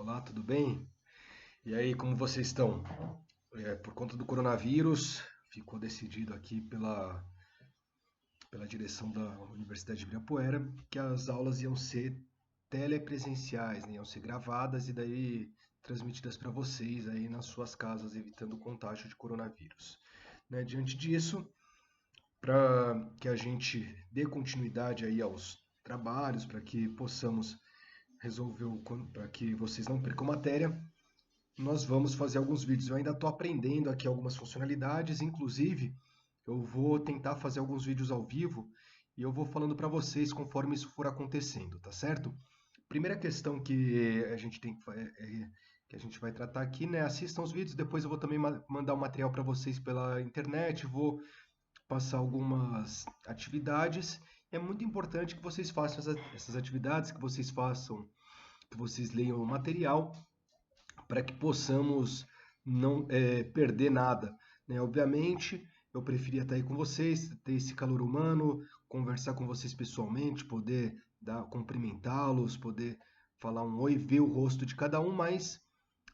Olá, tudo bem? E aí, como vocês estão? Por conta do coronavírus, ficou decidido aqui pela direção da Universidade de Ibirapuera que as aulas iam ser telepresenciais, né? Iam ser gravadas e daí transmitidas para vocês aí nas suas casas, evitando o contágio de coronavírus. Né? Diante disso, para que a gente dê continuidade aí aos trabalhos, para que possamos resolver, para que vocês não percam matéria, nós vamos fazer alguns vídeos. Eu ainda estou aprendendo aqui algumas funcionalidades, inclusive eu vou tentar fazer alguns vídeos ao vivo e eu vou falando para vocês conforme isso for acontecendo, tá certo? Primeira questão que a gente tem que a gente vai tratar aqui, né? Assistam os vídeos, depois eu vou também mandar o material para vocês pela internet, vou passar algumas atividades. É muito importante que vocês façam essas atividades, que vocês façam, que vocês leiam o material para que possamos não perder nada, né? Obviamente, eu preferia estar aí com vocês, ter esse calor humano, conversar com vocês pessoalmente, poder cumprimentá-los, poder falar um oi, ver o rosto de cada um, mas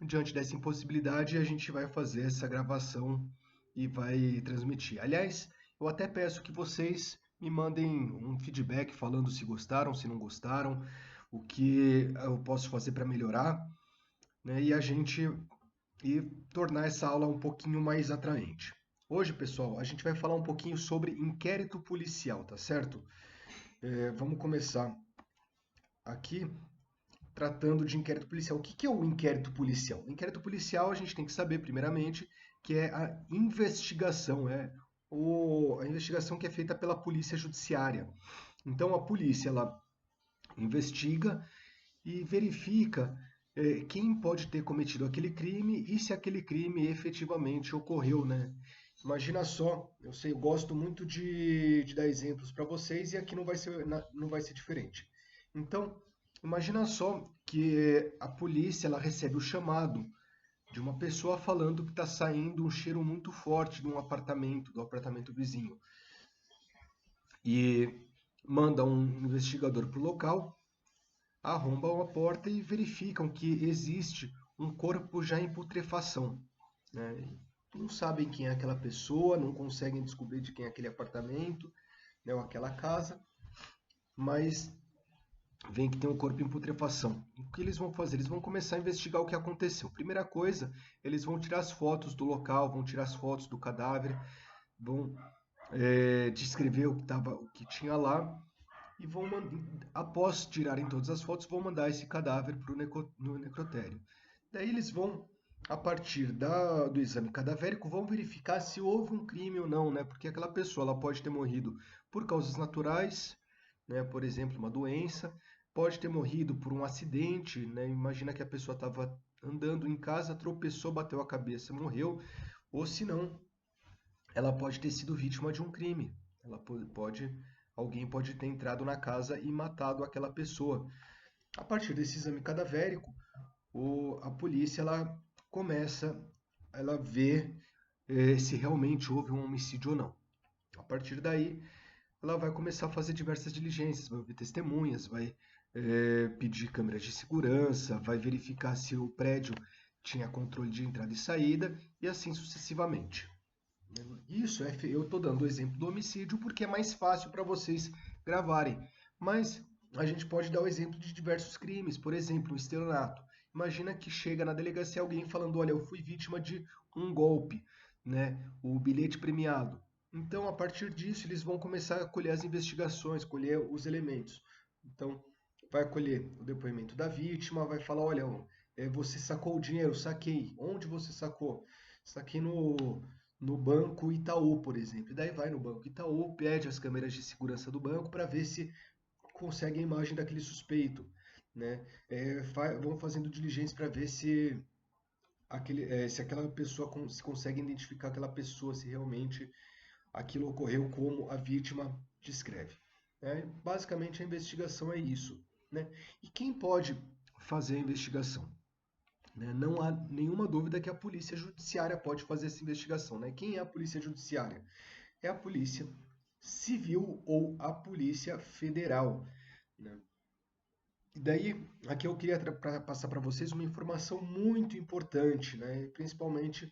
diante dessa impossibilidade, a gente vai fazer essa gravação e vai transmitir. Aliás, eu até peço que vocês me mandem um feedback falando se gostaram, se não gostaram, o que eu posso fazer para melhorar, né? E tornar essa aula um pouquinho mais atraente. Hoje, pessoal, a gente vai falar um pouquinho sobre inquérito policial, tá certo? Vamos começar aqui tratando de inquérito policial. O que é o inquérito policial? O inquérito policial a gente tem que saber, primeiramente, que é a investigação, a investigação que é feita pela polícia judiciária. Então, a polícia ela investiga e verifica quem pode ter cometido aquele crime e se aquele crime efetivamente ocorreu, né? Imagina só, eu sei, eu gosto muito de dar exemplos para vocês e aqui não vai ser diferente. Então, imagina só que a polícia ela recebe o chamado de uma pessoa falando que está saindo um cheiro muito forte de um apartamento, do apartamento vizinho. E manda um investigador para o local, arrombam a porta e verificam que existe um corpo já em putrefação, né? Não sabem quem é aquela pessoa, não conseguem descobrir de quem é aquele apartamento, né, ou aquela casa, mas veem que tem um corpo em putrefação. O que eles vão fazer? Eles vão começar a investigar o que aconteceu. Primeira coisa, eles vão tirar as fotos do local, vão tirar as fotos do cadáver, vão descrever o que tinha lá e após tirarem todas as fotos, vão mandar esse cadáver para no necrotério. Daí eles vão, a partir do exame cadavérico, vão verificar se houve um crime ou não, né? Porque aquela pessoa ela pode ter morrido por causas naturais, né? Por exemplo, uma doença, pode ter morrido por um acidente, né? Imagina que a pessoa estava andando em casa, tropeçou, bateu a cabeça, morreu, ou se não, ela pode ter sido vítima de um crime. Alguém pode ter entrado na casa e matado aquela pessoa. A partir desse exame cadavérico, a polícia ela vê se realmente houve um homicídio ou não. A partir daí, ela vai começar a fazer diversas diligências, vai ouvir testemunhas, vai pedir câmeras de segurança, vai verificar se o prédio tinha controle de entrada e saída e assim sucessivamente. Eu estou dando o exemplo do homicídio porque é mais fácil para vocês gravarem. Mas a gente pode dar o exemplo de diversos crimes, por exemplo, o estelionato. Imagina que chega na delegacia alguém falando: olha, eu fui vítima de um golpe, né? O bilhete premiado. Então, a partir disso, eles vão começar a colher as investigações, colher os elementos. Então, vai colher o depoimento da vítima, vai falar: olha, você sacou o dinheiro? Saquei. Onde você sacou? Saquei no Banco Itaú, por exemplo. E daí vai no Banco Itaú, pede as câmeras de segurança do banco para ver se consegue a imagem daquele suspeito, né? Vão fazendo diligência para ver se aquela pessoa se consegue identificar aquela pessoa, se realmente aquilo ocorreu como a vítima descreve. Basicamente a investigação é isso, né? E quem pode fazer a investigação? Né? Não há nenhuma dúvida que a polícia judiciária pode fazer essa investigação. Né? Quem é a polícia judiciária? É a polícia civil ou a polícia federal. Né? E daí, aqui eu queria passar para vocês uma informação muito importante, né? Principalmente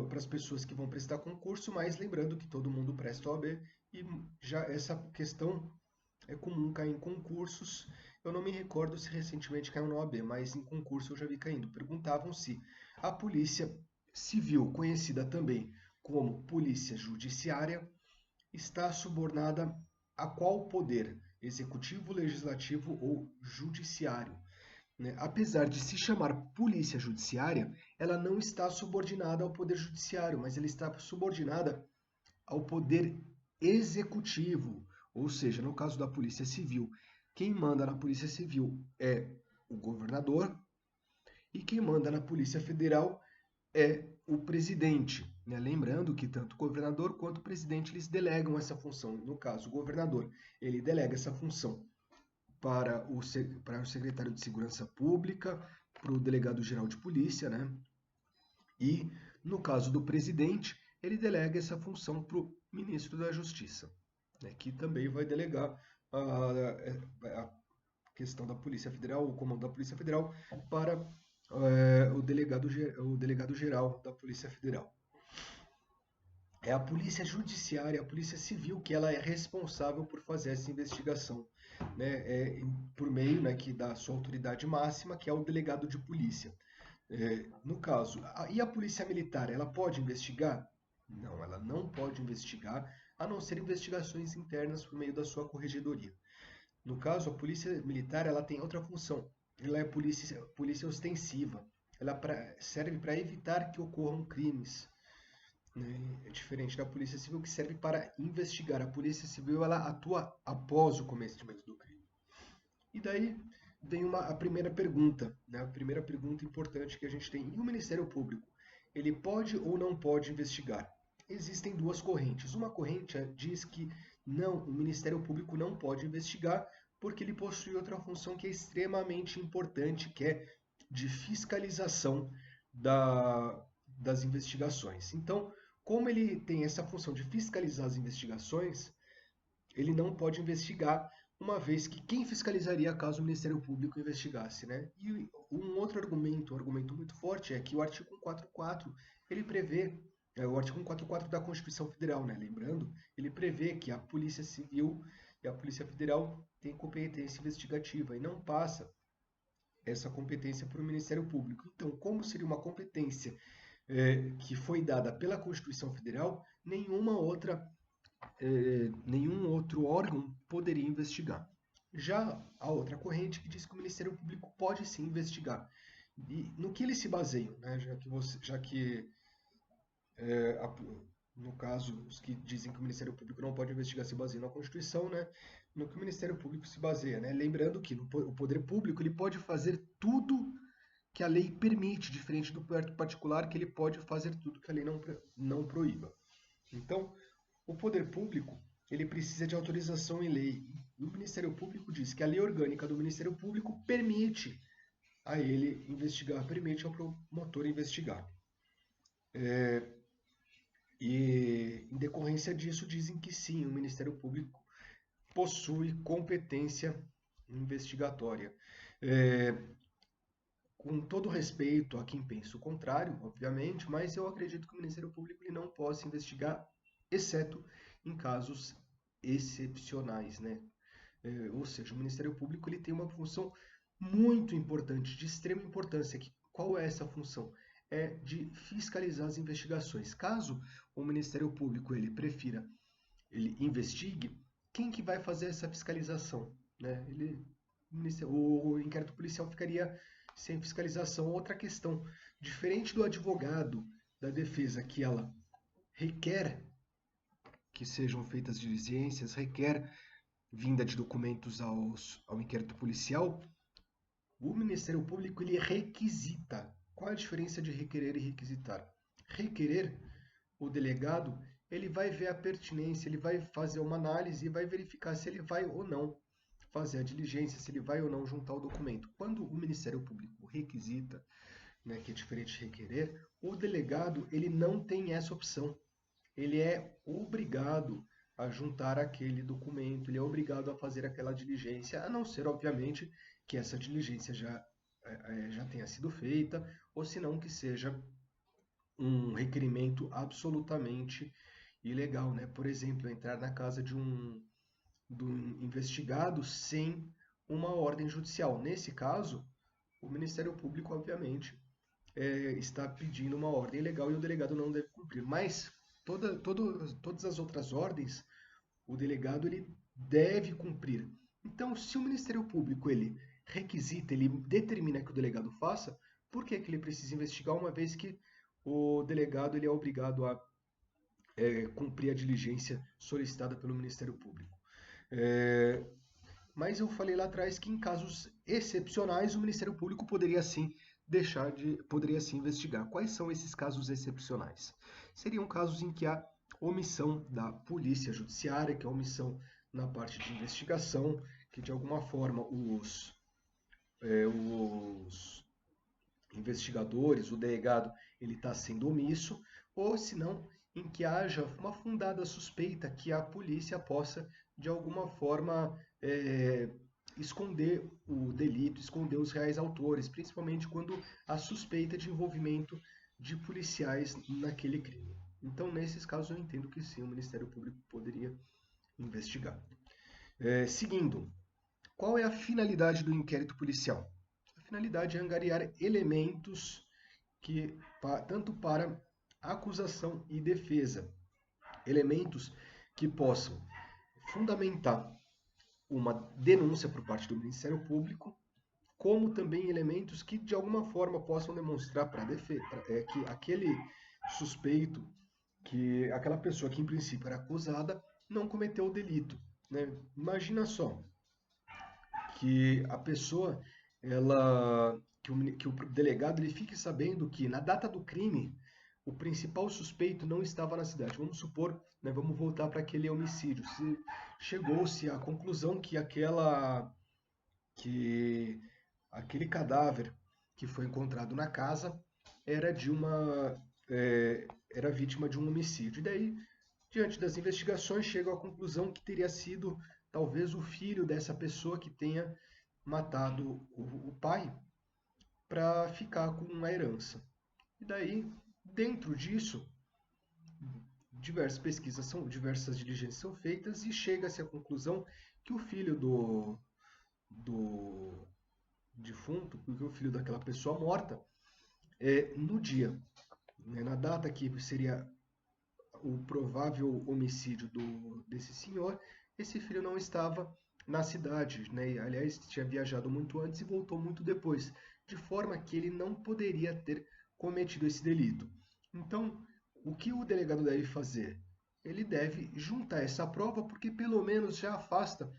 para as pessoas que vão prestar concurso, mas lembrando que todo mundo presta OAB e já essa questão é comum cair em concursos. Eu não me recordo se recentemente caiu na OAB, mas em concurso eu já vi caindo. Perguntavam se a Polícia Civil, conhecida também como Polícia Judiciária, está subornada a qual poder? Executivo, legislativo ou judiciário? Né? Apesar de se chamar polícia judiciária, ela não está subordinada ao poder judiciário, mas ela está subordinada ao poder executivo. Ou seja, no caso da Polícia Civil, quem manda na Polícia Civil é o governador e quem manda na Polícia Federal é o presidente. Né? Lembrando que tanto o governador quanto o presidente eles delegam essa função. No caso, o governador ele delega essa função para o secretário de Segurança Pública, para o delegado-geral de polícia, né? E, no caso do presidente, ele delega essa função para o ministro da Justiça, né? Que também vai delegar a questão da Polícia Federal, o comando da Polícia Federal, para o delegado-geral da Polícia Federal. É a Polícia Judiciária, a Polícia Civil, que ela é responsável por fazer essa investigação, né, por meio, né, da sua autoridade máxima, que é o delegado de polícia. No caso, e a Polícia Militar, ela pode investigar? Não, ela não pode investigar, a não ser investigações internas por meio da sua corregedoria. No caso, a Polícia Militar, ela tem outra função. Ela é polícia ostensiva. Ela serve para evitar que ocorram crimes, né? É diferente da Polícia Civil, que serve para investigar. A Polícia Civil ela atua após o cometimento do crime. E daí vem a primeira pergunta, né? A primeira pergunta importante que a gente tem. E o Ministério Público? Ele pode ou não pode investigar? Existem duas correntes. Uma corrente diz que não, o Ministério Público não pode investigar porque ele possui outra função que é extremamente importante, que é de fiscalização das investigações. Então, como ele tem essa função de fiscalizar as investigações, ele não pode investigar, uma vez que quem fiscalizaria caso o Ministério Público investigasse, né? E um outro argumento, um argumento muito forte, é que o artigo 144, ele prevê, o artigo 144 da Constituição Federal, né? Lembrando, ele prevê que a Polícia Civil e a Polícia Federal têm competência investigativa e não passa essa competência para o Ministério Público. Então, como seria uma competência que foi dada pela Constituição Federal, nenhum outro órgão poderia investigar. Já a outra corrente que diz que o Ministério Público pode sim investigar. E no que eles se baseiam, né? Já que no caso, os que dizem que o Ministério Público não pode investigar se baseiam na Constituição, né? No que o Ministério Público se baseia, né? Lembrando que o poder público ele pode fazer tudo que a lei permite, diferente do particular, que ele pode fazer tudo que a lei não proíba. Então, o poder público ele precisa de autorização em lei. E o Ministério Público diz que a lei orgânica do Ministério Público permite a ele investigar, permite ao promotor investigar. E, em decorrência disso, dizem que sim, o Ministério Público possui competência investigatória. Com todo respeito a quem pensa o contrário, obviamente, mas eu acredito que o Ministério Público ele não possa investigar, exceto em casos excepcionais, né? Ou seja, o Ministério Público ele tem uma função muito importante, de extrema importância. Qual é essa função? É de fiscalizar as investigações. Caso o Ministério Público ele prefira, ele investigue, quem que vai fazer essa fiscalização? Né? O inquérito policial ficaria sem fiscalização. Outra questão, diferente do advogado da defesa, que ela requer que sejam feitas diligências, requer vinda de documentos ao inquérito policial, o Ministério Público ele requisita. Qual a diferença de requerer e requisitar? Requerer, o delegado, ele vai ver a pertinência, ele vai fazer uma análise e vai verificar se ele vai ou não fazer a diligência, se ele vai ou não juntar o documento. Quando o Ministério Público requisita, né, que é diferente de requerer, o delegado ele não tem essa opção. Ele é obrigado a juntar aquele documento, ele é obrigado a fazer aquela diligência, a não ser, obviamente, que essa diligência já tenha sido feita, ou se não que seja um requerimento absolutamente ilegal, né? Por exemplo, entrar na casa do investigado sem uma ordem judicial. Nesse caso, o Ministério Público, obviamente, está pedindo uma ordem legal e o delegado não deve cumprir. Mas todas as outras ordens, o delegado ele deve cumprir. Então, se o Ministério Público ele requisita, ele determina que o delegado faça, por que ele precisa investigar, uma vez que o delegado ele é obrigado a cumprir a diligência solicitada pelo Ministério Público? É, mas eu falei lá atrás que em casos excepcionais o Ministério Público poderia sim investigar. Quais são esses casos excepcionais? Seriam casos em que há omissão da polícia judiciária, que é omissão na parte de investigação, que de alguma forma os investigadores, o delegado, ele está sendo omisso, ou se não, em que haja uma fundada suspeita que a polícia possa, de alguma forma, esconder o delito, esconder os reais autores, principalmente quando há suspeita de envolvimento de policiais naquele crime. Então, nesses casos, eu entendo que sim, o Ministério Público poderia investigar. Seguindo, qual é a finalidade do inquérito policial? A finalidade é angariar elementos que tanto para acusação e defesa, elementos que possam fundamentar uma denúncia por parte do Ministério Público, como também elementos que de alguma forma possam demonstrar para a defesa que aquele suspeito, que aquela pessoa que em princípio era acusada, não cometeu o delito, né? Imagina só que a pessoa, que o delegado ele fique sabendo que na data do crime o principal suspeito não estava na cidade. Vamos supor, né, vamos voltar para aquele homicídio. Se chegou-se à conclusão que aquele cadáver que foi encontrado na casa era era vítima de um homicídio. E daí, diante das investigações, chegam à conclusão que teria sido talvez o filho dessa pessoa que tenha matado o pai para ficar com a herança. E daí, dentro disso, diversas diligências são feitas e chega-se à conclusão que o filho do defunto, porque o filho daquela pessoa morta, no dia, né, na data que seria o provável homicídio desse senhor, esse filho não estava na cidade, né? Aliás, tinha viajado muito antes e voltou muito depois, de forma que ele não poderia ter cometido esse delito. Então, o que o delegado deve fazer? Ele deve juntar essa prova, porque pelo menos já afasta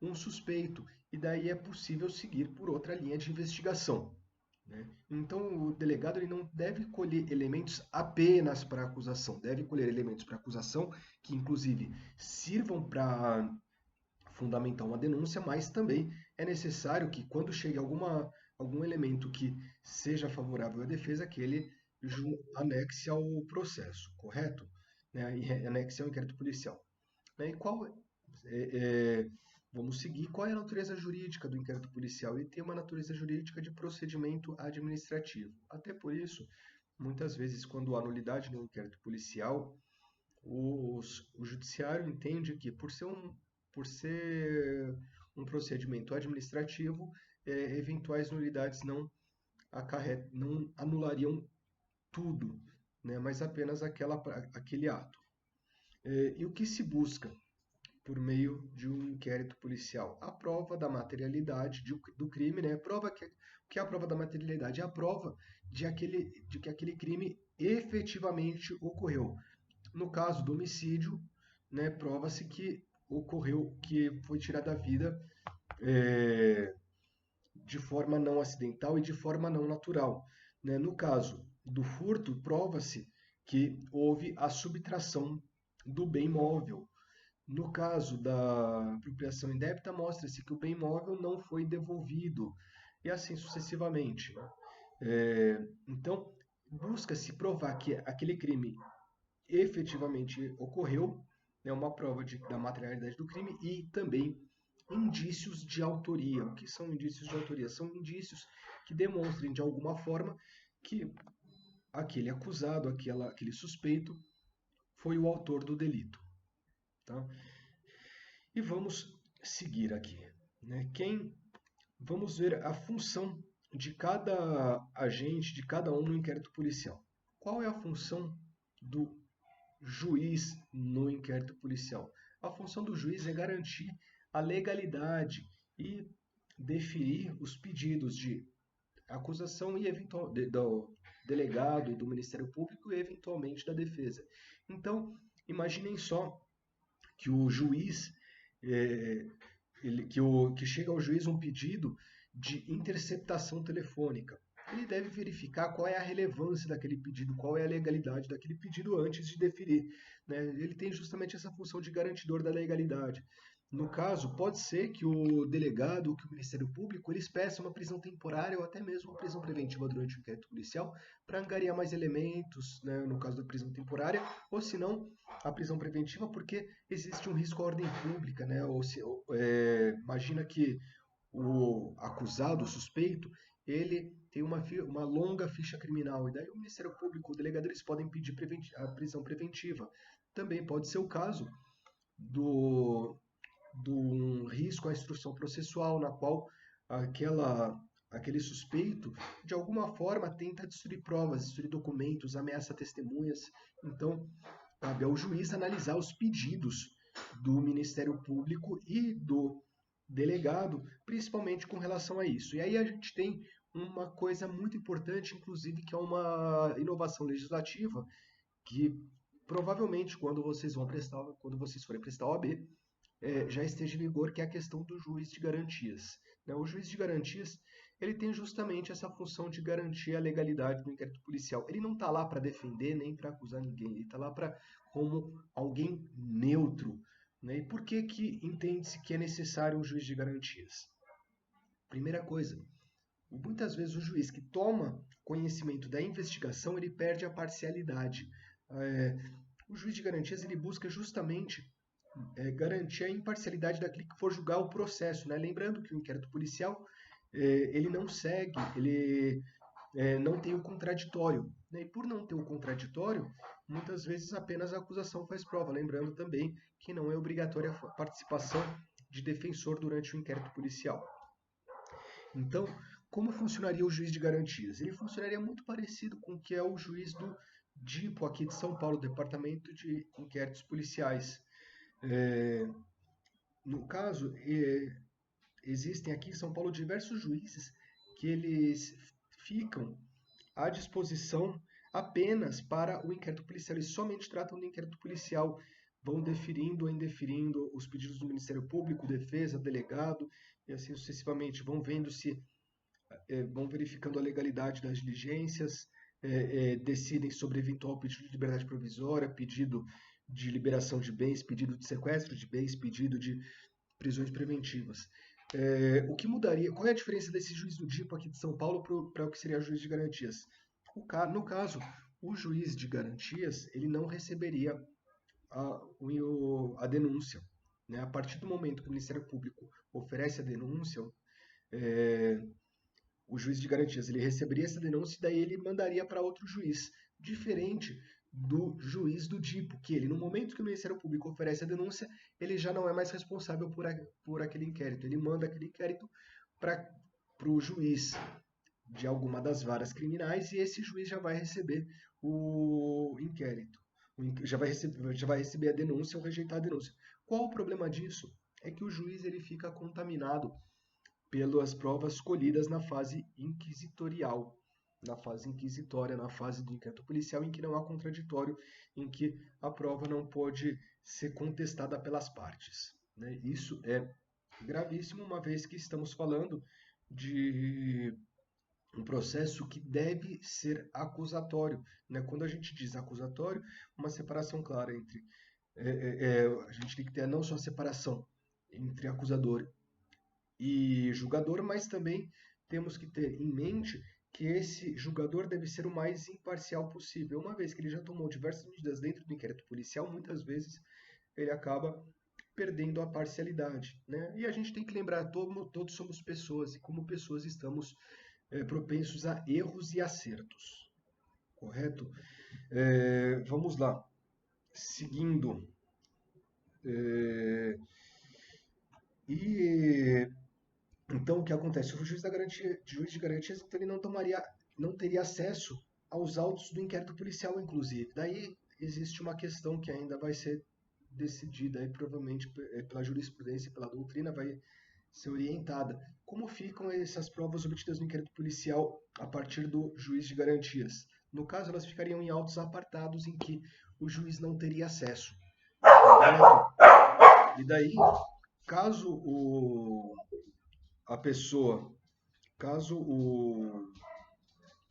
um suspeito, e daí é possível seguir por outra linha de investigação, né? Então, o delegado ele não deve colher elementos apenas para a acusação, deve colher elementos para a acusação que, inclusive, sirvam para fundamentar uma denúncia, mas também é necessário que, quando chegue algum elemento que seja favorável à defesa, que ele anexe ao processo, correto? Né? E anexe ao inquérito policial. Né? E é, vamos seguir qual é a natureza jurídica do inquérito policial. Ele tem uma natureza jurídica de procedimento administrativo. Até por isso, muitas vezes, quando há nulidade no inquérito policial, o judiciário entende que, por ser um procedimento administrativo, eventuais nulidades não anulariam tudo, né, mas apenas aquele ato. E o que se busca por meio de um inquérito policial? A prova da materialidade do crime, né? O que é a prova da materialidade? É a prova de que aquele crime efetivamente ocorreu. No caso do homicídio, né, prova-se que ocorreu, que foi tirada a vida de forma não acidental e de forma não natural, né? No caso do furto, prova-se que houve a subtração do bem móvel. No caso da apropriação indébita, mostra-se que o bem móvel não foi devolvido, e assim sucessivamente, né? Então, busca-se provar que aquele crime efetivamente ocorreu, né, uma prova da materialidade do crime e também indícios de autoria. O que são indícios de autoria? São indícios que demonstrem de alguma forma que aquele acusado, aquele suspeito, foi o autor do delito. Tá? E vamos seguir aqui. Né? Vamos ver a função de cada agente, de cada um no inquérito policial. Qual é a função do juiz no inquérito policial? A função do juiz é garantir a legalidade e deferir os pedidos de acusação e do delegado e do Ministério Público e eventualmente da defesa. Então, imaginem só que o juiz, que chega ao juiz um pedido de interceptação telefônica. Ele deve verificar qual é a relevância daquele pedido, qual é a legalidade daquele pedido antes de deferir. Né? Ele tem justamente essa função de garantidor da legalidade. No caso, pode ser que o delegado ou que o Ministério Público eles peçam uma prisão temporária ou até mesmo uma prisão preventiva durante o inquérito policial para angariar mais elementos, né, no caso da prisão temporária, ou se não, a prisão preventiva porque existe um risco à ordem pública. Né, imagina que o acusado, o suspeito, ele tem uma longa ficha criminal, e daí o Ministério Público, o delegado, eles podem pedir a prisão preventiva. Também pode ser o caso do um risco à instrução processual, na qual aquele suspeito, de alguma forma, tenta destruir provas, destruir documentos, ameaça testemunhas. Então, cabe ao juiz analisar os pedidos do Ministério Público e do delegado, principalmente com relação a isso. E aí a gente tem uma coisa muito importante, inclusive, que é uma inovação legislativa, que provavelmente quando vocês forem prestar OAB, já esteja em vigor, que é a questão do juiz de garantias. Né? O juiz de garantias ele tem justamente essa função de garantir a legalidade do inquérito policial. Ele não está lá para defender nem para acusar ninguém, ele está lá como alguém neutro. Né? E por que entende-se que é necessário um juiz de garantias? Primeira coisa, muitas vezes o juiz que toma conhecimento da investigação ele perde a parcialidade. O juiz de garantias ele busca justamente garantir a imparcialidade daquele que for julgar o processo. Né? Lembrando que o inquérito policial ele não segue, ele não tem o contraditório. Né? E por não ter o contraditório, muitas vezes apenas a acusação faz prova. Lembrando também que não é obrigatória a participação de defensor durante o inquérito policial. Então, como funcionaria o juiz de garantias? Ele funcionaria muito parecido com o que é o juiz do DIPO aqui de São Paulo, Departamento de Inquéritos Policiais. No caso, existem aqui em São Paulo diversos juízes que eles ficam à disposição apenas para o inquérito policial. Eles somente tratam do inquérito policial, vão deferindo ou indeferindo os pedidos do Ministério Público, defesa, delegado, e assim sucessivamente. Vão vendo se, vão verificando a legalidade das diligências, decidem sobre eventual pedido de liberdade provisória, pedido de liberação de bens, pedido de sequestro de bens, pedido de prisões preventivas. O que mudaria? Qual é a diferença desse juiz do DIPO aqui de São Paulo para o que seria o juiz de garantias? No caso, o juiz de garantias ele não receberia a denúncia. Né? A partir do momento que o Ministério Público oferece a denúncia, o juiz de garantias ele receberia essa denúncia e daí ele mandaria para outro juiz, diferente do juiz do DIPO, que ele, no momento que o Ministério Público oferece a denúncia, ele já não é mais responsável por aquele inquérito. Ele manda aquele inquérito para o juiz de alguma das varas criminais e esse juiz já vai receber o inquérito. Já vai receber a denúncia ou rejeitar a denúncia. Qual o problema disso? É que o juiz ele fica contaminado pelas provas colhidas na fase inquisitorial, na fase inquisitória, na fase do inquérito policial, em que não há contraditório, em que a prova não pode ser contestada pelas partes. Né? Isso é gravíssimo, uma vez que estamos falando de um processo que deve ser acusatório. Né? Quando a gente diz acusatório, uma separação clara entre... a gente tem que ter não só a separação entre acusador e julgador, mas também temos que ter em mente que esse julgador deve ser o mais imparcial possível. Uma vez que ele já tomou diversas medidas dentro do inquérito policial, muitas vezes ele acaba perdendo a parcialidade, né? E a gente tem que lembrar, todos somos pessoas, e como pessoas estamos propensos a erros e acertos, correto? Vamos lá, seguindo. E então o que acontece? O juiz de garantias, então, ele não teria acesso aos autos do inquérito policial, inclusive. Daí existe uma questão que ainda vai ser decidida aí, provavelmente pela jurisprudência, pela doutrina, vai ser orientada. Como ficam essas provas obtidas no inquérito policial a partir do juiz de garantias? No caso, elas ficariam em autos apartados em que o juiz não teria acesso. E daí, caso a pessoa, caso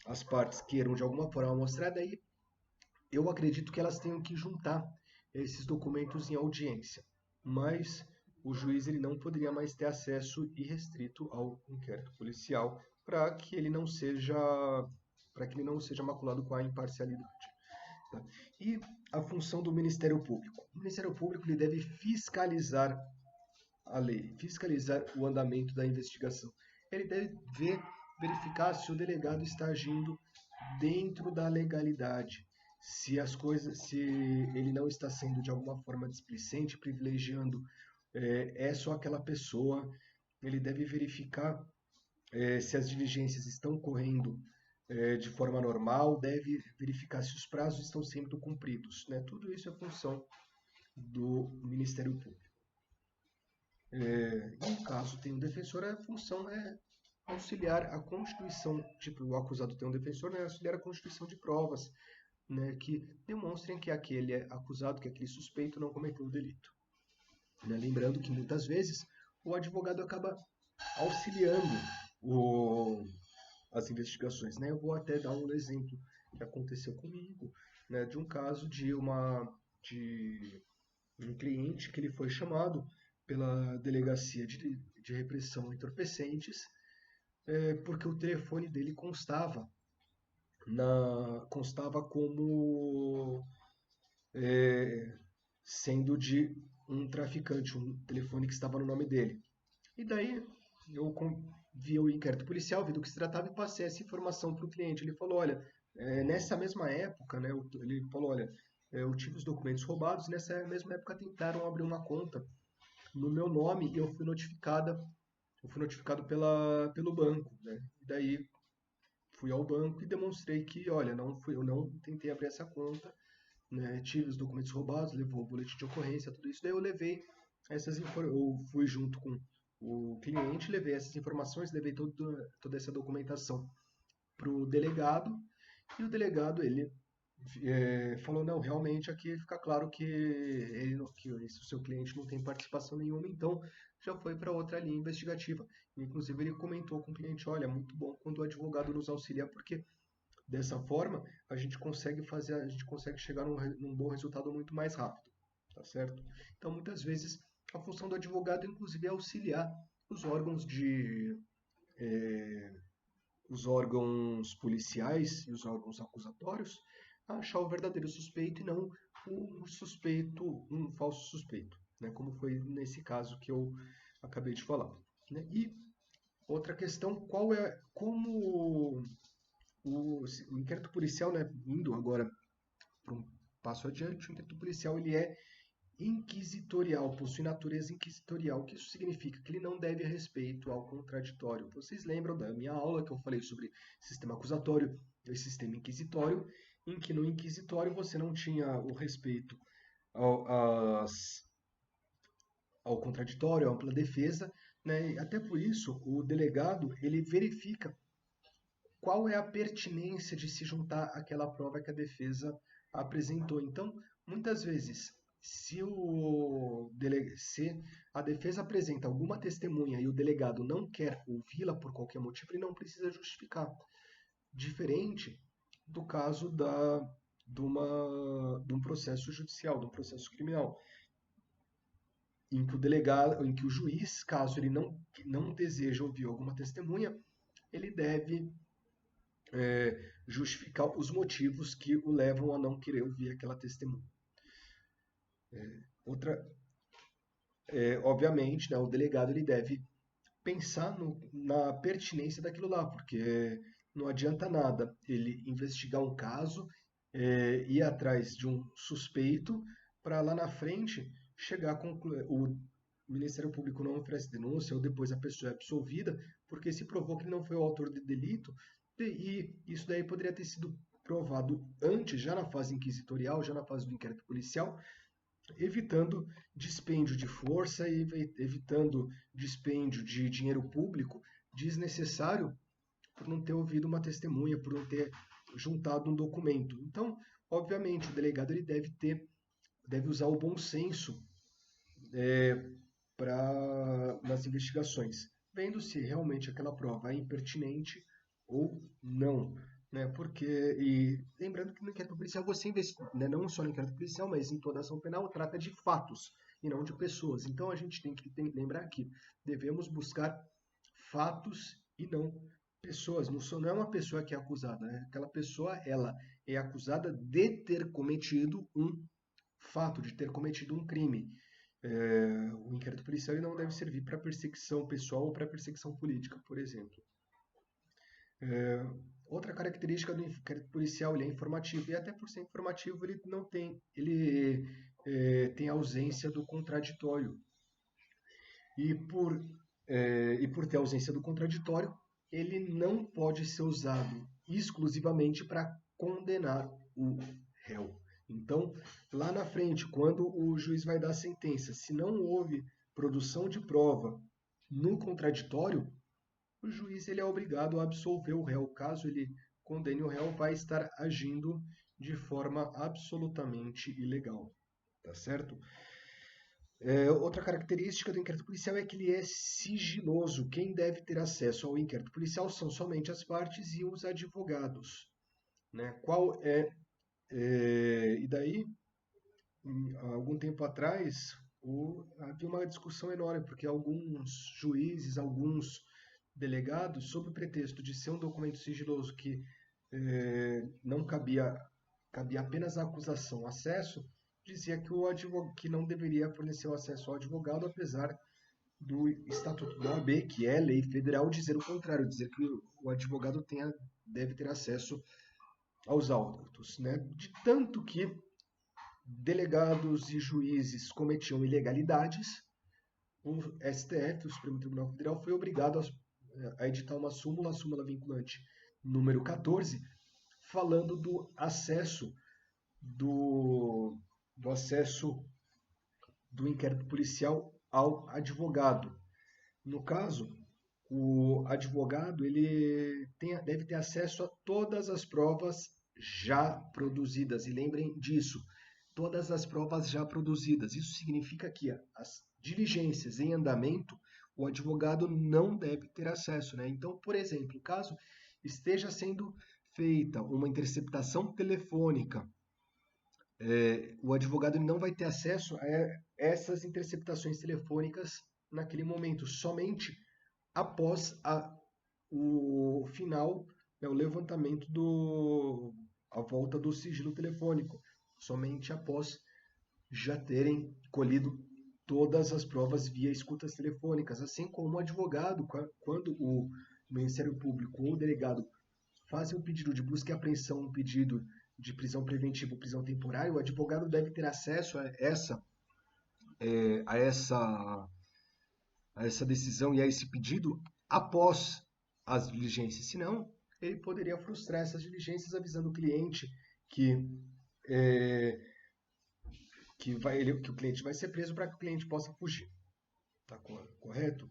as partes queiram de alguma forma mostrar, daí eu acredito que elas tenham que juntar esses documentos em audiência. Mas o juiz ele não poderia mais ter acesso irrestrito ao inquérito policial para que ele não seja maculado com a imparcialidade. Tá? E a função do Ministério Público. O Ministério Público ele deve fiscalizar a lei, fiscalizar o andamento da investigação. Ele deve verificar se o delegado está agindo dentro da legalidade, se ele não está sendo de alguma forma displicente, privilegiando essa ou aquela pessoa. Ele deve verificar se as diligências estão correndo de forma normal, deve verificar se os prazos estão sendo cumpridos, né? Tudo isso é função do Ministério Público. No caso tem um defensor, a função é auxiliar a constituição, tipo, o acusado tem um defensor, né, auxiliar a constituição de provas, né, que demonstrem que aquele acusado, que aquele suspeito não cometeu o delito. Né? Lembrando que muitas vezes o advogado acaba auxiliando as investigações. Né? Eu vou até dar um exemplo que aconteceu comigo, né, de um caso de um cliente que ele foi chamado pela Delegacia de Repressão a Entorpecentes, porque o telefone dele constava como sendo de um traficante, um telefone que estava no nome dele. E daí eu vi o inquérito policial, vi do que se tratava e passei essa informação para o cliente. Ele falou, olha, nessa mesma época, né, ele falou, olha, eu tive os documentos roubados, e nessa mesma época tentaram abrir uma conta no meu nome e eu fui notificado pelo banco, né? E daí fui ao banco e demonstrei que, olha, eu não tentei abrir essa conta, né? Tive os documentos roubados, levou o boletim de ocorrência, tudo isso. Daí eu levei eu fui junto com o cliente, levei essas informações, levei toda essa documentação para o delegado, e o delegado, ele falou, não, realmente aqui fica claro que o seu cliente não tem participação nenhuma, então já foi para outra linha investigativa. Inclusive ele comentou com o cliente, olha, muito bom quando o advogado nos auxilia, porque dessa forma a gente consegue chegar num bom resultado muito mais rápido, tá certo? Então muitas vezes a função do advogado inclusive é auxiliar os os órgãos policiais e os órgãos acusatórios a achar o verdadeiro suspeito e não um falso suspeito, né? Como foi nesse caso que eu acabei de falar. Né? E outra questão, como o inquérito policial, né, indo agora para um passo adiante, o inquérito policial ele é inquisitorial, possui natureza inquisitorial. O que isso significa? Que ele não deve respeito ao contraditório. Vocês lembram da minha aula que eu falei sobre sistema acusatório e sistema inquisitório, em que no inquisitório você não tinha o respeito ao contraditório, à ampla defesa, né? E até por isso o delegado ele verifica qual é a pertinência de se juntar àquela prova que a defesa apresentou. Então, muitas vezes, se a defesa apresenta alguma testemunha e o delegado não quer ouvi-la por qualquer motivo, ele não precisa justificar. Diferente do caso de um processo judicial, de um processo criminal, em que o juiz, caso ele não deseja ouvir alguma testemunha, ele deve justificar os motivos que o levam a não querer ouvir aquela testemunha. obviamente, né, o delegado ele deve pensar na pertinência daquilo lá, porque não adianta nada ele investigar um caso, ir atrás de um suspeito, para lá na frente chegar a concluir. O Ministério Público não oferece denúncia, ou depois a pessoa é absolvida, porque se provou que ele não foi o autor do delito, e isso daí poderia ter sido provado antes, já na fase inquisitorial, já na fase do inquérito policial, evitando dispêndio de força e evitando dispêndio de dinheiro público desnecessário por não ter ouvido uma testemunha, por não ter juntado um documento. Então, obviamente, o delegado ele deve usar o bom senso nas investigações, vendo se realmente aquela prova é impertinente ou não. Né? Porque, e lembrando que no inquérito policial você investiga, né? Não só no inquérito policial, mas em toda ação penal, trata de fatos e não de pessoas. Então a gente tem que lembrar que devemos buscar fatos e não pessoas. Não é uma pessoa que é acusada, né? Aquela pessoa ela é acusada de ter cometido um fato, de ter cometido um crime. O inquérito policial ele não deve servir para perseguição pessoal ou para perseguição política, por exemplo. Outra característica do inquérito policial, ele é informativo, e até por ser informativo ele não tem, ele tem ausência do contraditório. E por ter ausência do contraditório, ele não pode ser usado exclusivamente para condenar o réu. Então, lá na frente, quando o juiz vai dar a sentença, se não houve produção de prova no contraditório, o juiz ele é obrigado a absolver o réu. Caso ele condene o réu, vai estar agindo de forma absolutamente ilegal. Tá certo? Outra característica do inquérito policial é que ele é sigiloso. Quem deve ter acesso ao inquérito policial são somente as partes e os advogados. Né? E daí, há algum tempo atrás, havia uma discussão enorme, porque alguns juízes, alguns delegados, sob o pretexto de ser um documento sigiloso que não cabia apenas à acusação acesso, dizia que que não deveria fornecer o acesso ao advogado, apesar do Estatuto da OAB, que é lei federal, dizer o contrário, dizer que o advogado deve ter acesso aos autos. Né? De tanto que delegados e juízes cometiam ilegalidades, o STF, o Supremo Tribunal Federal, foi obrigado a editar uma súmula, a súmula vinculante número 14, falando do acesso do inquérito policial ao advogado. No caso, o advogado ele deve ter acesso a todas as provas já produzidas. E lembrem disso, todas as provas já produzidas. Isso significa que as diligências em andamento, o advogado não deve ter acesso. Né? Então, por exemplo, caso esteja sendo feita uma interceptação telefônica, o advogado não vai ter acesso a essas interceptações telefônicas naquele momento, somente após o final, né, o levantamento a volta do sigilo telefônico, somente após já terem colhido todas as provas via escutas telefônicas, assim como o advogado, quando o Ministério Público ou o delegado fazem um pedido de busca e apreensão, um pedido de prisão preventiva ou prisão temporária, o advogado deve ter acesso a essa decisão e a esse pedido após as diligências. Senão, ele poderia frustrar essas diligências avisando o cliente que, que o cliente vai ser preso para que o cliente possa fugir. Tá correto?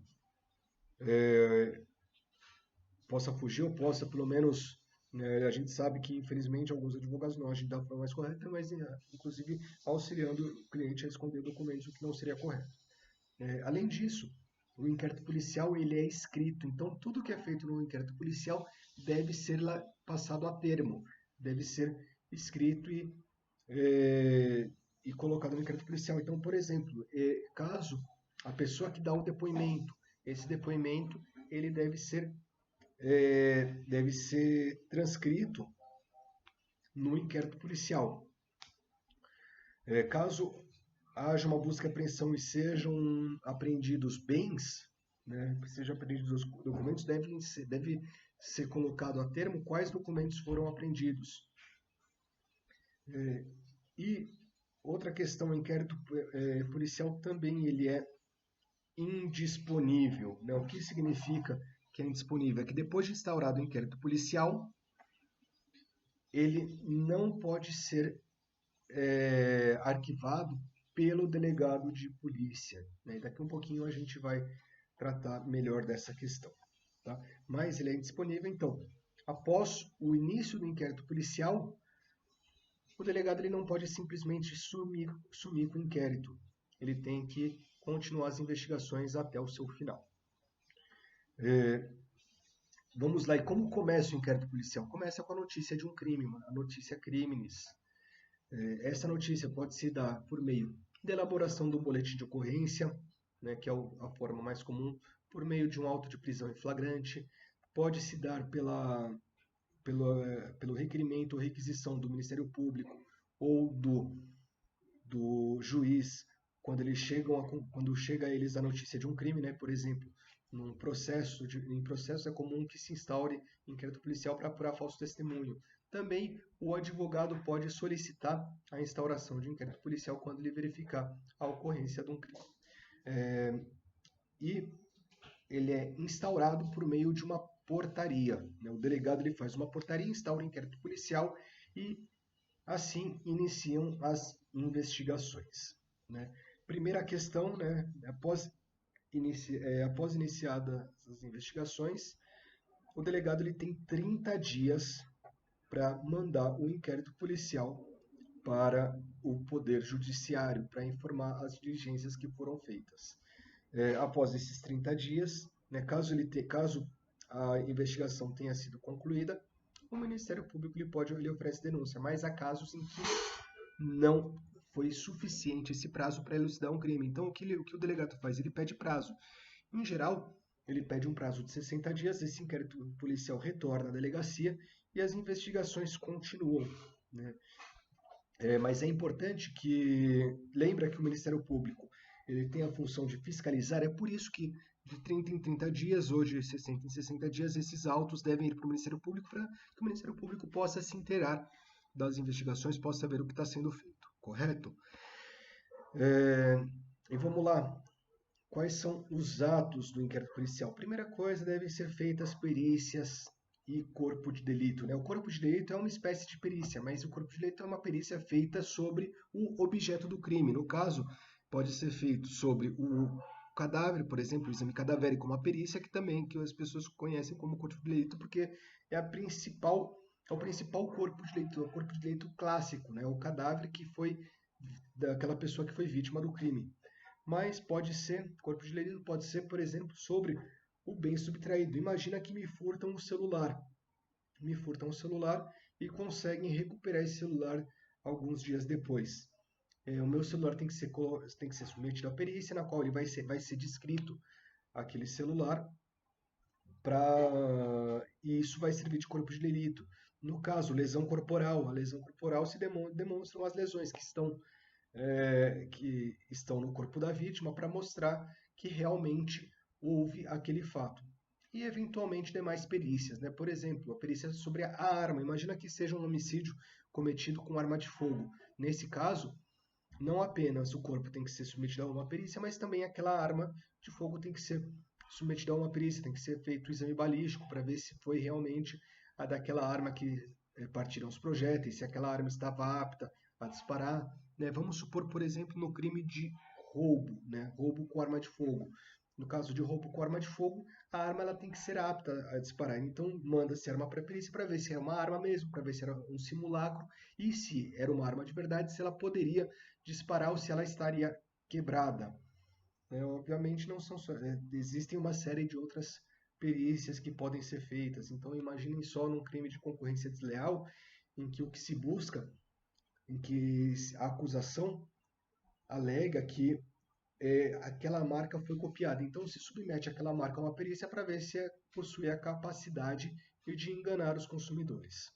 Possa fugir ou possa, pelo menos, a gente sabe que, infelizmente, alguns advogados não agem da forma mais correta, mas, inclusive, auxiliando o cliente a esconder documentos, o que não seria correto. Além disso, o inquérito policial ele é escrito, então tudo que é feito no inquérito policial deve ser passado a termo, deve ser escrito e colocado no inquérito policial. Então, por exemplo, caso a pessoa que dá o depoimento, esse depoimento ele deve ser transcrito no inquérito policial. Caso haja uma busca e apreensão e sejam apreendidos bens, né, sejam apreendidos os documentos, deve ser colocado a termo quais documentos foram apreendidos. E outra questão, o inquérito policial também ele é indisponível, né? O que significa que é indisponível? É que depois de instaurado o inquérito policial, ele não pode ser arquivado pelo delegado de polícia, né? Daqui um pouquinho a gente vai tratar melhor dessa questão, tá? Mas ele é indisponível, então, após o início do inquérito policial, o delegado ele não pode simplesmente sumir com o inquérito. Ele tem que continuar as investigações até o seu final. Vamos lá, e como começa o inquérito policial? Começa com a notícia de um crime, a notícia crimes. Essa notícia pode se dar por meio da elaboração do boletim de ocorrência, né, que é a forma mais comum, por meio de um auto de prisão em flagrante, pode se dar pelo requerimento ou requisição do Ministério Público ou do juiz quando chega a eles a notícia de um crime, né? Por exemplo, em processo é comum que se instaure inquérito policial para apurar falso testemunho. Também o advogado pode solicitar a instauração de inquérito policial quando ele verificar a ocorrência de um crime. E ele é instaurado por meio de uma portaria, né? O delegado ele faz uma portaria, instaura o inquérito policial e assim iniciam as investigações, né? Primeira questão, né? Após iniciadas as investigações, o delegado ele tem 30 dias para mandar o inquérito policial para o Poder Judiciário, para informar as diligências que foram feitas. Após esses 30 dias, né, caso a investigação tenha sido concluída, o Ministério Público ele oferece denúncia, mas há casos em que não foi suficiente esse prazo para elucidar um crime. Então, o que o delegado faz? Ele pede prazo. Em geral, ele pede um prazo de 60 dias, esse inquérito policial retorna à delegacia e as investigações continuam, né? Mas é importante lembra que o Ministério Público ele tem a função de fiscalizar, é por isso que de 30 em 30 dias, hoje 60 em 60 dias, esses autos devem ir para o Ministério Público para que o Ministério Público possa se inteirar das investigações, possa saber o que está sendo feito, correto? E vamos lá, quais são os atos do inquérito policial? Primeira coisa, devem ser feitas perícias e corpo de delito, né? O corpo de delito é uma espécie de perícia, mas o corpo de delito é uma perícia feita sobre o objeto do crime. No caso, pode ser feito sobre o cadáver, por exemplo, o exame cadavérico, uma perícia que as pessoas conhecem como corpo de delito, porque é o principal corpo de delito, é o corpo de delito clássico, né? O cadáver que foi daquela pessoa que foi vítima do crime. Mas corpo de delito pode ser, por exemplo, sobre o bem subtraído. Imagina que me furtam o celular e conseguem recuperar esse celular alguns dias depois. O meu celular tem que ser submetido à perícia, na qual ele vai ser descrito aquele celular, e isso vai servir de corpo de delito. No caso, lesão corporal, a lesão corporal se demonstram as lesões que estão no corpo da vítima para mostrar que realmente houve aquele fato. E, eventualmente, demais perícias, né? Por exemplo, a perícia sobre a arma. Imagina que seja um homicídio cometido com arma de fogo. Nesse caso, não apenas o corpo tem que ser submetido a uma perícia, mas também aquela arma de fogo tem que ser submetida a uma perícia, tem que ser feito o exame balístico para ver se foi realmente a daquela arma que partiram os projéteis, se aquela arma estava apta a disparar, né? Vamos supor, por exemplo, no crime de roubo, né? Roubo com arma de fogo. No caso de roubo com arma de fogo, a arma ela tem que ser apta a disparar. Então, manda-se arma para a perícia para ver se era uma arma mesmo, para ver se era um simulacro e se era uma arma de verdade, se ela poderia disparar ou se ela estaria quebrada. Obviamente, não são só, existem uma série de outras perícias que podem ser feitas. Então, imaginem só num crime de concorrência desleal, em que o que se busca, em que a acusação alega que aquela marca foi copiada. Então, se submete aquela marca a uma perícia para ver se possui a capacidade de enganar os consumidores.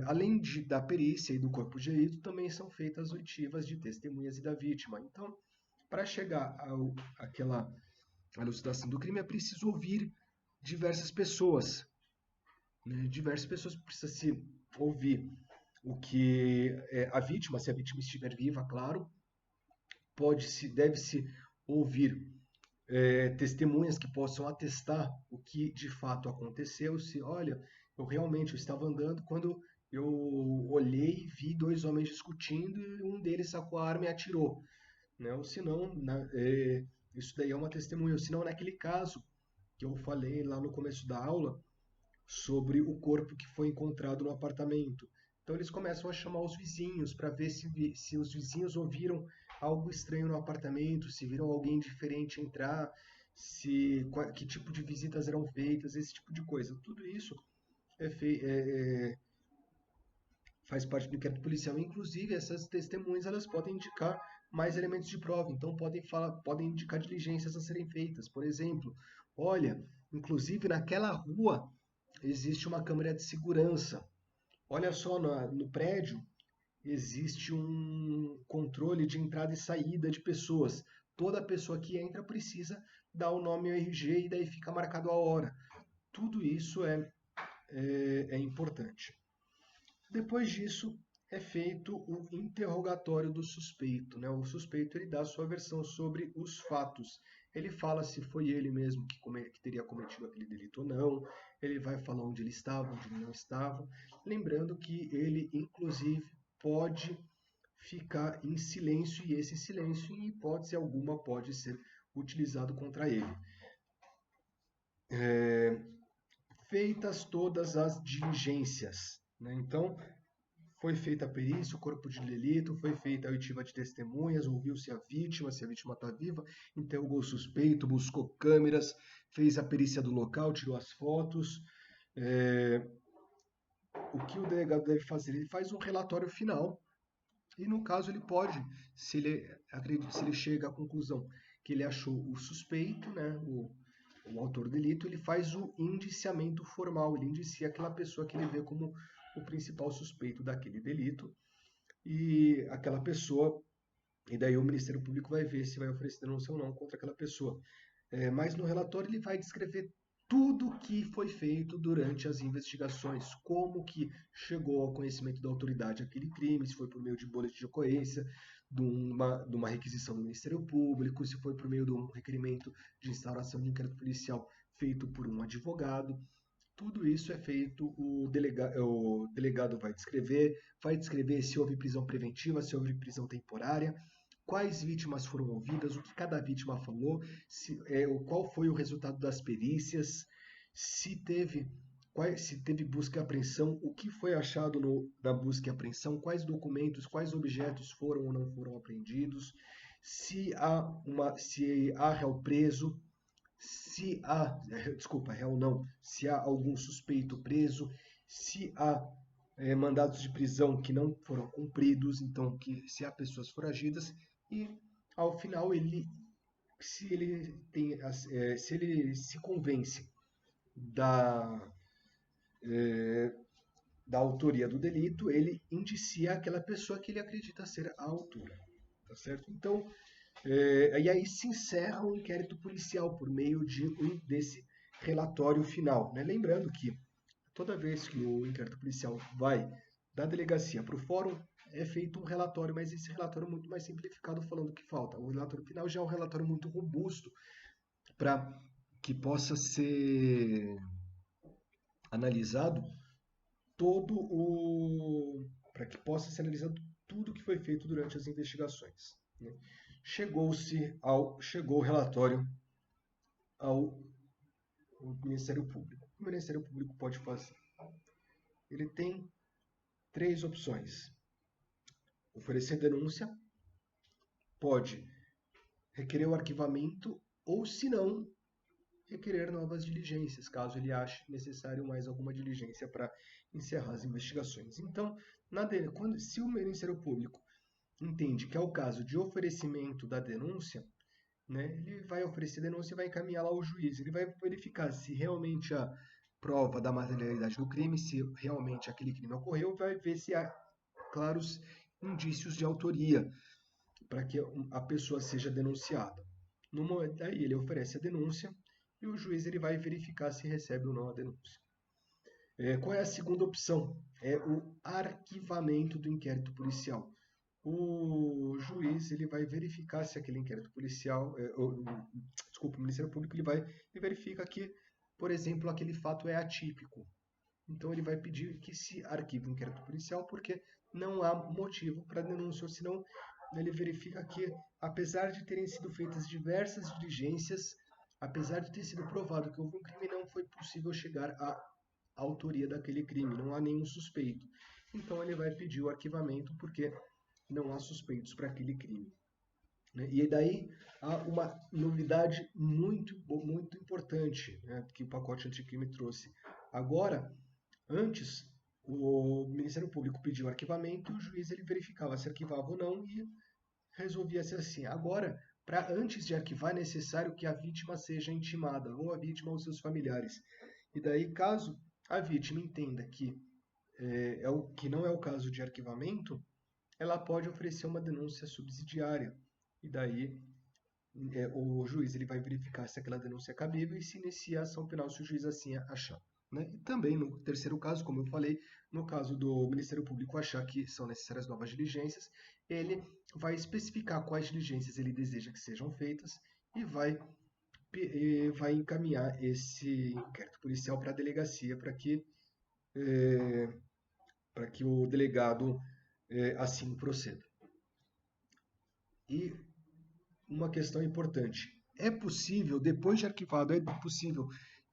Além da perícia e do corpo de delito, também são feitas oitivas de testemunhas e da vítima. Então, para chegar àquela elucidação do crime, é preciso ouvir diversas pessoas, né? Diversas pessoas precisam se ouvir o que a vítima, se a vítima estiver viva, claro, deve-se ouvir testemunhas que possam atestar o que de fato aconteceu. Se, olha, eu estava andando quando eu olhei e vi dois homens discutindo e um deles sacou a arma e atirou, né? Ou se não, isso daí é uma testemunha. Ou se não, naquele caso que eu falei lá no começo da aula, sobre o corpo que foi encontrado no apartamento. Então eles começam a chamar os vizinhos para ver se os vizinhos ouviram algo estranho no apartamento, se viram alguém diferente entrar, que tipo de visitas eram feitas, esse tipo de coisa. Tudo isso é, faz parte do inquérito policial. Inclusive, essas testemunhas elas podem indicar mais elementos de prova, então podem indicar diligências a serem feitas. Por exemplo, olha, inclusive naquela rua existe uma câmera de segurança. Olha só, no prédio existe um controle de entrada e saída de pessoas. Toda pessoa que entra precisa dar o nome ao RG e daí fica marcado a hora. Tudo isso é importante. Depois disso, é feito o interrogatório do suspeito, né? O suspeito ele dá a sua versão sobre os fatos. Ele fala se foi ele mesmo que teria cometido aquele delito ou não. Ele vai falar onde ele estava, onde ele não estava. Lembrando que ele, inclusive, pode ficar em silêncio e esse silêncio, em hipótese alguma, pode ser utilizado contra ele. Feitas todas as diligências, né? Então, foi feita a perícia, o corpo de delito, foi feita a oitiva de testemunhas, ouviu-se a vítima, se a vítima está viva, interrogou o suspeito, buscou câmeras, fez a perícia do local, tirou as fotos. O que o delegado deve fazer? Ele faz um relatório final e, no caso, ele pode, se ele chega à conclusão que ele achou o suspeito, né, o autor do delito, ele faz o indiciamento formal, ele indicia aquela pessoa que ele vê como o principal suspeito daquele delito e aquela pessoa, e daí o Ministério Público vai ver se vai oferecer denúncia ou não contra aquela pessoa. Mas no relatório ele vai descrever tudo o que foi feito durante as investigações, como que chegou ao conhecimento da autoridade aquele crime, se foi por meio de boletim de ocorrência, de uma requisição do Ministério Público, se foi por meio de um requerimento de instauração de inquérito policial feito por um advogado. Tudo isso é feito, o delegado vai descrever se houve prisão preventiva, se houve prisão temporária, quais vítimas foram ouvidas, o que cada vítima falou, qual foi o resultado das perícias, se teve busca e apreensão, o que foi achado na busca e apreensão, quais documentos, quais objetos foram ou não foram apreendidos, se há réu preso, réu não, se há algum suspeito preso, se há mandados de prisão que não foram cumpridos, então se há pessoas foragidas e ao final se ele se convence da da autoria do delito, ele indicia aquela pessoa que ele acredita ser a autora, tá certo? Então, e aí se encerra o inquérito policial por meio desse relatório final, né? Lembrando que toda vez que o inquérito policial vai da delegacia para o fórum, é feito um relatório, mas esse relatório é muito mais simplificado falando o que falta. O relatório final já é um relatório muito robusto para que possa ser analisado todo o para que possa ser analisado tudo que foi feito durante as investigações, né? Chegou o relatório ao Ministério Público. O Ministério Público pode fazer? Ele tem três opções: oferecer denúncia, pode requerer o arquivamento ou, se não, requerer novas diligências, caso ele ache necessário mais alguma diligência para encerrar as investigações. Então, se o Ministério Público entende que é o caso de oferecimento da denúncia, né, ele vai oferecer denúncia e vai encaminhar lá ao juiz. Ele vai verificar se realmente há prova da materialidade do crime, se realmente aquele crime ocorreu, vai ver se há claros indícios de autoria para que a pessoa seja denunciada. No momento daí ele oferece a denúncia e o juiz ele vai verificar se recebe ou não a denúncia. Qual é a segunda opção? É o arquivamento do inquérito policial. O juiz ele vai verificar se aquele inquérito policial, desculpa, o Ministério Público ele vai e verifica que, por exemplo, aquele fato é atípico. Então ele vai pedir que se arquive o inquérito policial porque não há motivo para denúncia, ou senão ele verifica que, apesar de terem sido feitas diversas diligências, apesar de ter sido provado que houve um crime, não foi possível chegar à autoria daquele crime, não há nenhum suspeito. Então ele vai pedir o arquivamento porque não há suspeitos para aquele crime. E daí há uma novidade muito importante, né, que o pacote anticrime trouxe. Agora, antes, o Ministério Público pediu arquivamento e o juiz ele verificava se arquivava ou não e resolvia ser assim. Agora, antes de arquivar, é necessário que a vítima seja intimada, ou a vítima ou seus familiares. E daí, caso a vítima entenda que que não é o caso de arquivamento, ela pode oferecer uma denúncia subsidiária. E daí o juiz ele vai verificar se aquela denúncia é cabível e se inicia a ação penal se o juiz assim achar. Né? E também, no terceiro caso, como eu falei, no caso do Ministério Público achar que são necessárias novas diligências, ele vai especificar quais diligências ele deseja que sejam feitas e vai encaminhar esse inquérito policial para a delegacia para que o delegado assim proceda. E uma questão importante. É possível, depois de arquivado, é possível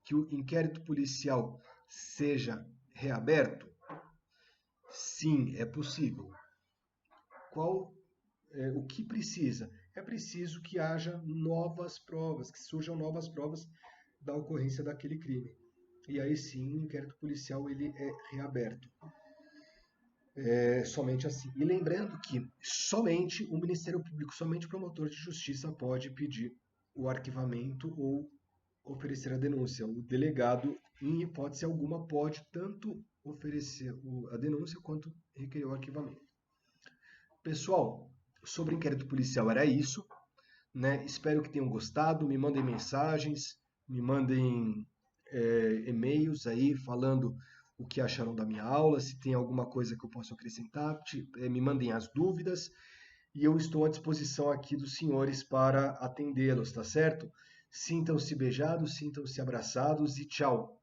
que o inquérito policial seja reaberto? Sim, é possível. O que precisa? É preciso que haja novas provas, que surjam novas provas da ocorrência daquele crime. E aí sim, o inquérito policial ele é reaberto. Somente assim. E lembrando que somente o Ministério Público, somente o promotor de justiça pode pedir o arquivamento ou oferecer a denúncia. O delegado, em hipótese alguma, pode tanto oferecer a denúncia quanto requerer o arquivamento. Pessoal, sobre inquérito policial era isso, né? Espero que tenham gostado. Me mandem mensagens, me mandem e-mails aí falando o que acharam da minha aula, se tem alguma coisa que eu possa acrescentar, me mandem as dúvidas e eu estou à disposição aqui dos senhores para atendê-los, tá certo? Sintam-se beijados, sintam-se abraçados e tchau!